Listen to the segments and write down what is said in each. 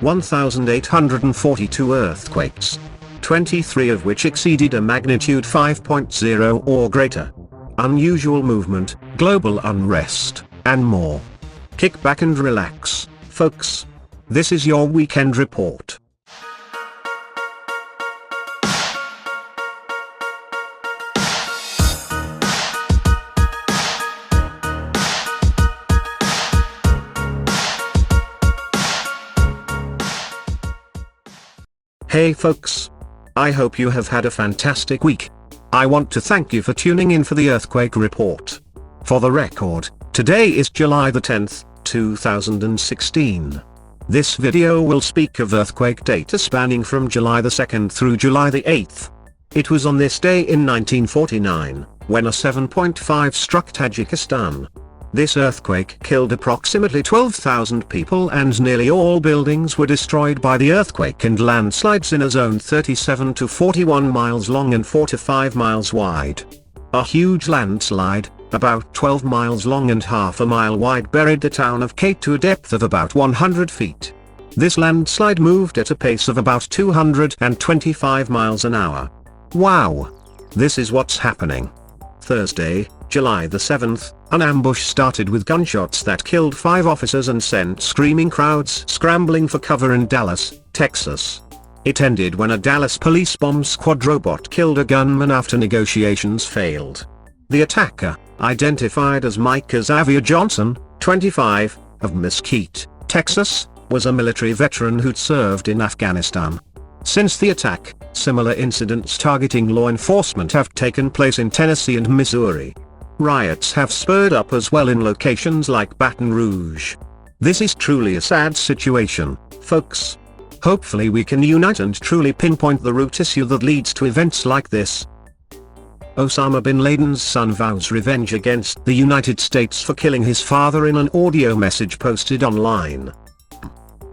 1,842 earthquakes, 23 of which exceeded a magnitude 5.0 or greater. Unusual movement, global unrest, and more. Kick back and relax, folks. This is your weekend report. Hey folks. I hope you have had a fantastic week. I want to thank you for tuning in for the earthquake report. For the record, today is July the 10th, 2016. This video will speak of earthquake data spanning from July the 2nd through July the 8th. It was on this day in 1949, when a 7.5 struck Tajikistan. This earthquake killed approximately 12,000 people and nearly all buildings were destroyed by the earthquake and landslides in a zone 37 to 41 miles long and 4 to 5 miles wide. A huge landslide, about 12 miles long and half a mile wide, buried the town of Quakes to a depth of about 100 feet. This landslide moved at a pace of about 225 miles an hour. Wow! This is what's happening. Thursday, July the 7th, an ambush started with gunshots that killed 5 officers and sent screaming crowds scrambling for cover in Dallas, Texas. It ended when a Dallas police bomb squad robot killed a gunman after negotiations failed. The attacker, identified as Mike Xavier Johnson, 25, of Mesquite, Texas, was a military veteran who'd served in Afghanistan. Since the attack, similar incidents targeting law enforcement have taken place in Tennessee and Missouri. Riots have spurred up as well in locations like Baton Rouge. This is truly a sad situation, folks. Hopefully we can unite and truly pinpoint the root issue that leads to events like this. Osama bin Laden's son vows revenge against the United States for killing his father in an audio message posted online.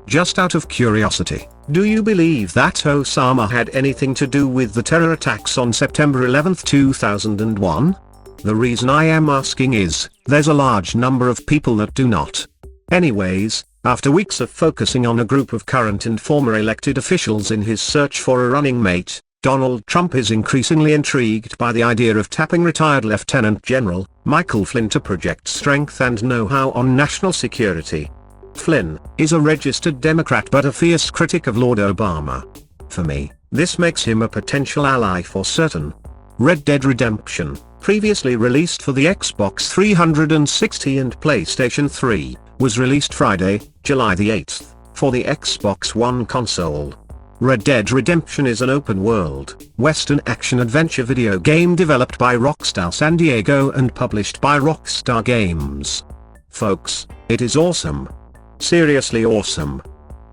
Just out of curiosity, do you believe that Osama had anything to do with the terror attacks on September 11, 2001? The reason I am asking is, there's a large number of people that do not. Anyways, after weeks of focusing on a group of current and former elected officials in his search for a running mate, Donald Trump is increasingly intrigued by the idea of tapping retired Lieutenant General Michael Flynn to project strength and know-how on national security. Flynn is a registered Democrat but a fierce critic of Lord Obama. For me, this makes him a potential ally for certain. Red Dead Redemption, previously released for the Xbox 360 and PlayStation 3, was released Friday, July the 8th, for the Xbox One console. Red Dead Redemption is an open-world, Western action-adventure video game developed by Rockstar San Diego and published by Rockstar Games. Folks, it is awesome. Seriously awesome.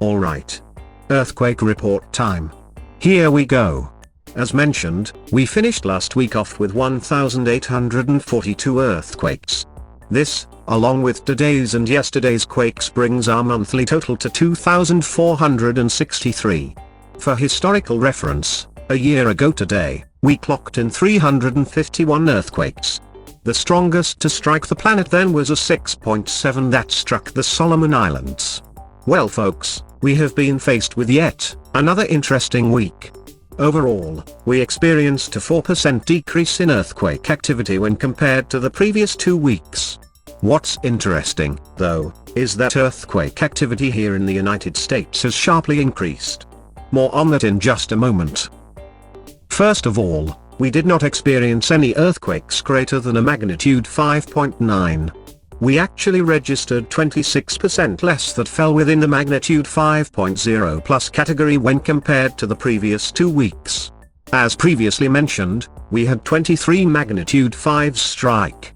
Alright. Earthquake report time. Here we go. As mentioned, we finished last week off with 1,842 earthquakes. This, along with today's and yesterday's quakes, brings our monthly total to 2,463. For historical reference, a year ago today, we clocked in 351 earthquakes. The strongest to strike the planet then was a 6.7 that struck the Solomon Islands. Well folks, we have been faced with yet another interesting week. Overall, we experienced a 4% decrease in earthquake activity when compared to the previous 2 weeks. What's interesting, though, is that earthquake activity here in the United States has sharply increased. More on that in just a moment. First of all, we did not experience any earthquakes greater than a magnitude 5.9. We actually registered 26% less that fell within the magnitude 5.0 plus category when compared to the previous 2 weeks. As previously mentioned, we had 23 magnitude 5s strike.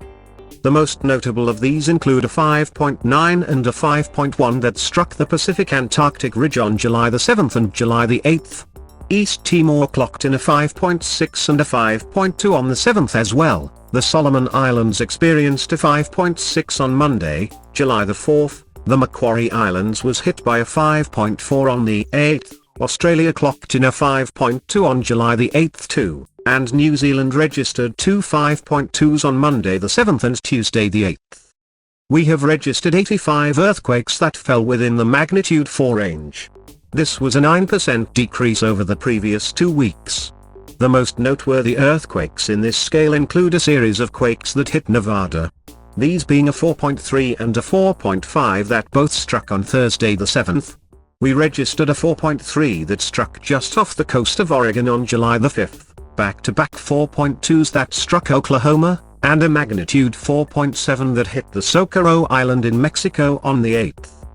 The most notable of these include a 5.9 and a 5.1 that struck the Pacific Antarctic ridge on July the 7th and July the 8th. East Timor clocked in a 5.6 and a 5.2 on the 7th as well. The Solomon Islands experienced a 5.6 on Monday, July the 4th, the Macquarie Islands was hit by a 5.4 on the 8th, Australia clocked in a 5.2 on July the 8th too, and New Zealand registered 2 5.2s on Monday the 7th and Tuesday the 8th. We have registered 85 earthquakes that fell within the magnitude 4 range. This was a 9% decrease over the previous 2 weeks. The most noteworthy earthquakes in this scale include a series of quakes that hit Nevada. These being a 4.3 and a 4.5 that both struck on Thursday the 7th. We registered a 4.3 that struck just off the coast of Oregon on July the 5th, back-to-back 4.2s that struck Oklahoma, and a magnitude 4.7 that hit the Socorro Island in Mexico on the 8th.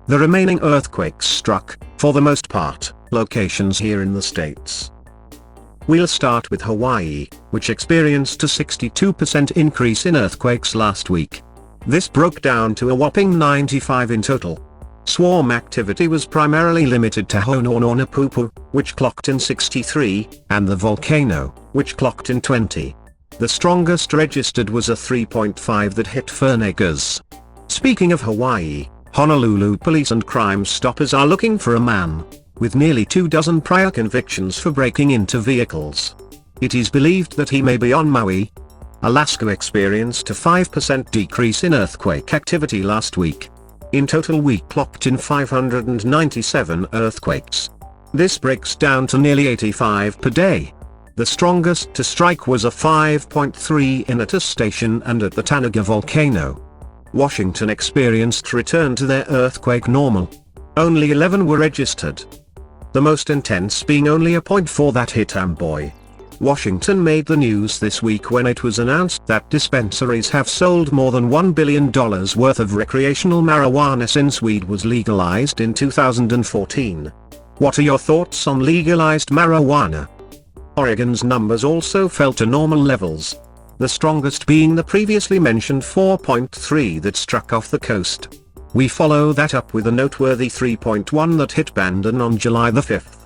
The remaining earthquakes struck, for the most part, locations here in the States. We'll start with Hawaii, which experienced a 62% increase in earthquakes last week. This broke down to a whopping 95 in total. Swarm activity was primarily limited to Ho'oponopono, which clocked in 63, and the volcano, which clocked in 20. The strongest registered was a 3.5 that hit Fernandez. Speaking of Hawaii, Honolulu police and Crime Stoppers are looking for a man with nearly 24 prior convictions for breaking into vehicles. It is believed that he may be on Maui. Alaska experienced a 5% decrease in earthquake activity last week. In total we clocked in 597 earthquakes. This breaks down to nearly 85 per day. The strongest to strike was a 5.3 in at a station and at the Tanaga volcano. Washington experienced return to their earthquake normal. Only 11 were registered. The most intense being only a 0.4 that hit Amboy. Washington made the news this week when it was announced that dispensaries have sold more than $1 billion worth of recreational marijuana since weed was legalized in 2014. What are your thoughts on legalized marijuana? Oregon's numbers also fell to normal levels. The strongest being the previously mentioned 4.3 that struck off the coast. We follow that up with a noteworthy 3.1 that hit Bandon on July the 5th.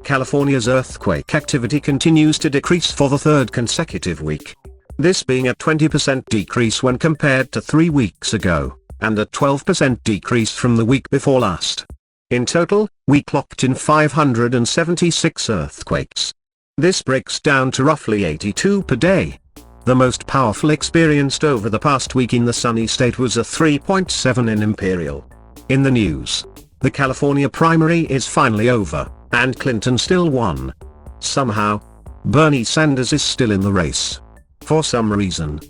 California's earthquake activity continues to decrease for the third consecutive week. This being a 20% decrease when compared to 3 weeks ago, and a 12% decrease from the week before last. In total, we clocked in 576 earthquakes. This breaks down to roughly 82 per day. The most powerful experienced over the past week in the sunny state was a 3.7 in Imperial. In the news, the California primary is finally over, and Clinton still won. Somehow, Bernie Sanders is still in the race. For some reason.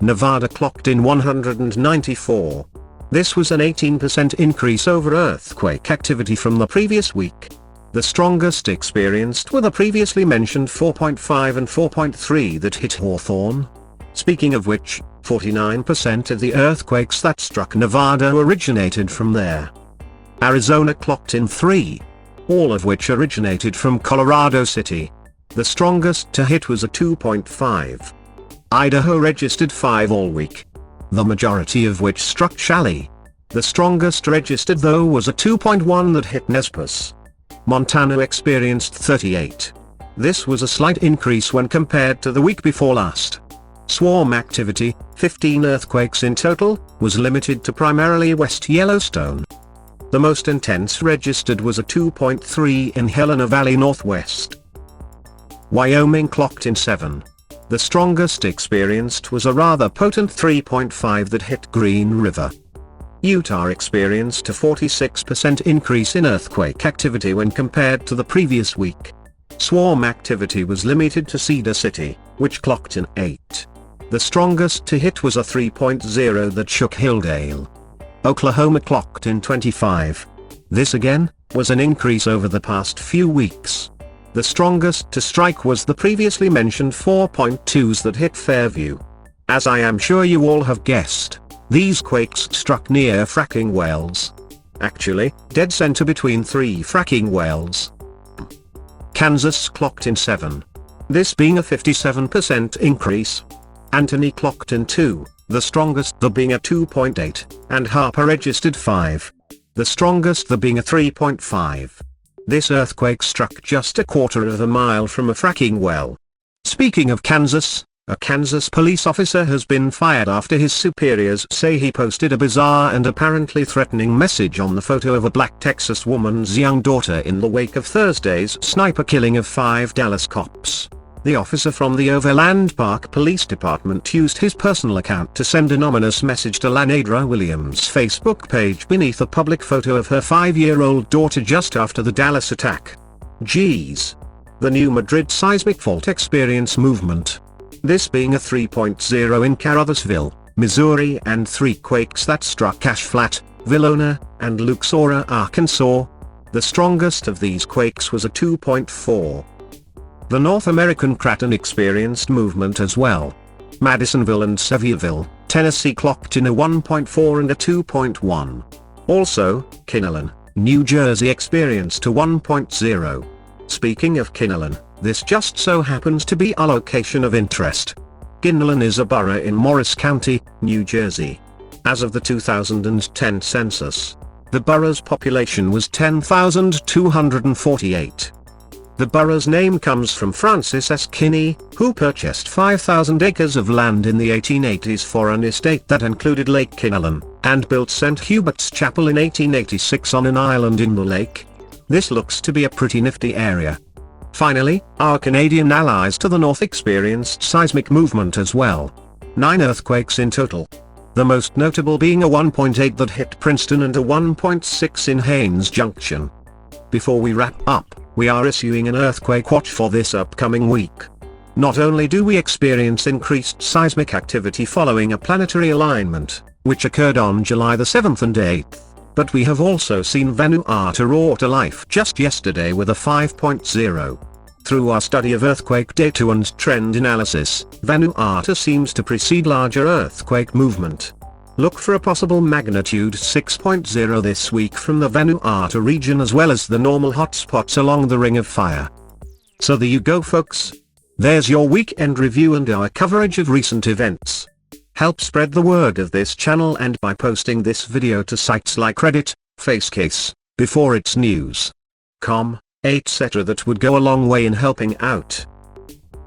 Nevada clocked in 194. This was an 18% increase over earthquake activity from the previous week. The strongest experienced were the previously mentioned 4.5 and 4.3 that hit Hawthorne. Speaking of which, 49% of the earthquakes that struck Nevada originated from there. Arizona clocked in 3. All of which originated from Colorado City. The strongest to hit was a 2.5. Idaho registered 5 all week. The majority of which struck Chalet. The strongest registered though was a 2.1 that hit Nez Perce. Montana experienced 38. This was a slight increase when compared to the week before last. Swarm activity, 15 earthquakes in total, was limited to primarily West Yellowstone. The most intense registered was a 2.3 in Helena Valley Northwest. Wyoming clocked in 7. The strongest experienced was a rather potent 3.5 that hit Green River. Utah experienced a 46% increase in earthquake activity when compared to the previous week. Swarm activity was limited to Cedar City, which clocked in 8. The strongest to hit was a 3.0 that shook Hilldale. Oklahoma clocked in 25. This again, was an increase over the past few weeks. The strongest to strike was the previously mentioned 4.2s that hit Fairview. As I am sure you all have guessed, these quakes struck near fracking wells. Actually, dead center between 3 fracking wells. Kansas clocked in 7. This being a 57% increase. Anthony clocked in 2, the strongest the being a 2.8, and Harper registered 5. The strongest the being a 3.5. This earthquake struck just a quarter of a mile from a fracking well. Speaking of Kansas, a Kansas police officer has been fired after his superiors say he posted a bizarre and apparently threatening message on the photo of a black Texas woman's young daughter in the wake of Thursday's sniper killing of 5 Dallas cops. The officer from the Overland Park Police Department used his personal account to send an ominous message to Lanadra Williams' Facebook page beneath a public photo of her 5-year-old daughter just after the Dallas attack. Geez. The new Madrid seismic fault experience movement. This being a 3.0 in Caruthersville, Missouri, and 3 quakes that struck Ash Flat, Villona, and Luxora, Arkansas. The strongest of these quakes was a 2.4. The North American Craton experienced movement as well. Madisonville and Sevierville, Tennessee clocked in a 1.4 and a 2.1. Also, Kinnelon, New Jersey experienced a 1.0. Speaking of Kinnelon, this just so happens to be a location of interest. Kinnelon is a borough in Morris County, New Jersey. As of the 2010 census, the borough's population was 10,248. The borough's name comes from Francis S. Kinney, who purchased 5,000 acres of land in the 1880s for an estate that included Lake Kinnelon, and built St. Hubert's Chapel in 1886 on an island in the lake. This looks to be a pretty nifty area. Finally, our Canadian allies to the north experienced seismic movement as well. 9 earthquakes in total. The most notable being a 1.8 that hit Princeton and a 1.6 in Haines Junction. Before we wrap up, we are issuing an earthquake watch for this upcoming week. Not only do we experience increased seismic activity following a planetary alignment, which occurred on July the 7th and 8th, but we have also seen Vanuatu roar to life just yesterday with a 5.0. Through our study of earthquake data and trend analysis, Vanuatu seems to precede larger earthquake movement. Look for a possible magnitude 6.0 this week from the Vanuatu region as well as the normal hotspots along the Ring of Fire. So there you go folks. There's your weekend review and our coverage of recent events. Help spread the word of this channel and by posting this video to sites like Reddit, Facecase, Before It's News, com, etc. That would go a long way in helping out.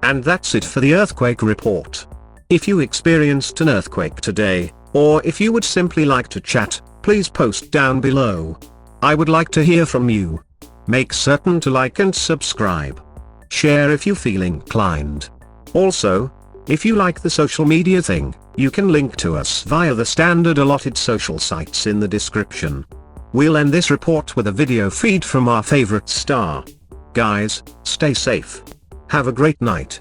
And that's it for the earthquake report. If you experienced an earthquake today, or if you would simply like to chat, please post down below. I would like to hear from you. Make certain to like and subscribe. Share if you feel inclined. Also, if you like the social media thing, you can link to us via the standard allotted social sites in the description. We'll end this report with a video feed from our favorite star. Guys, stay safe. Have a great night.